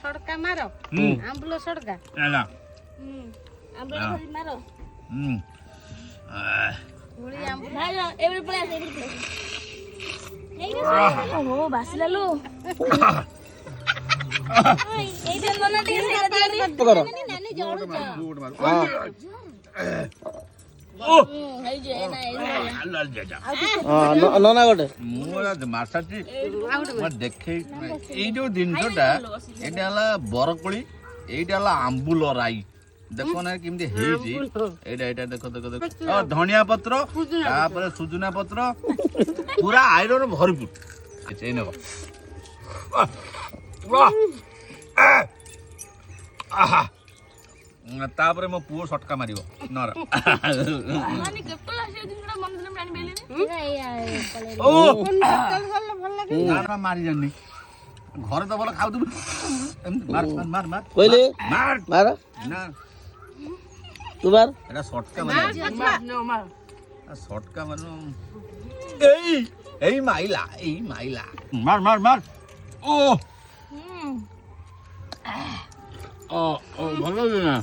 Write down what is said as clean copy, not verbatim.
ସଡକା ମାର ଆମ୍ବୁଲ ସଡକା ହେଲା ଆମ୍ବୁଲ ଧରି ମାର ପୁଳି ଆମ୍ବୁଲ ଭାଇ ଏବେ ପଳେଇ ଆସ ଏବେ ପଳେଇ ଆସ ଓହୋ ବାସିଲା ଲୋ ଏଇଟା ନନା ଟିକେ ସେଇଟା କର ନାନି ଜଳୁଛ ହେଇ ଯେ ନା ନନା ଗୋଟେ ମାଛଟି ଦେଖେଇ ଏଇ ଯୋଉ ଜିନିଷଟା ଏଇଟା ହେଲା ବରକୋଳି ଏଇଟା ହେଲା ଆମ୍ବୁଲ ରାଇ ଦେଖ ନା କେମିତି ହେଇଛି ଏଇଟା ଏଇଟା ଦେଖ ଦେଖ ଦେଖ ଧନିଆ ପତ୍ର ତାପରେ ସୁଜୁନା ପତ୍ର ପୁରା ଆଇରନ ଭରପୁର ଏଇ ନେବ ତାପରେ ମୋ ପୁଅ ସଟକା ମାରିବ ନର ନାନି କେତେବେଳେ ଆସିବ ଜିନିଷଟା ମନ ଦିନ ପ୍ରାଣି ବେଲିନି ମାରି ଜାଣିନି ଘରେ ତ ଭଲ ଖାଉଥିବୁ ମାର ମାର ମାର କହିଲେ ମାର ମାର ନା ତୁ ମାର এটা শর্টকা মানে শর্টকা মানে এই মাইলা মার মার মার ও ও ভালো লাগে না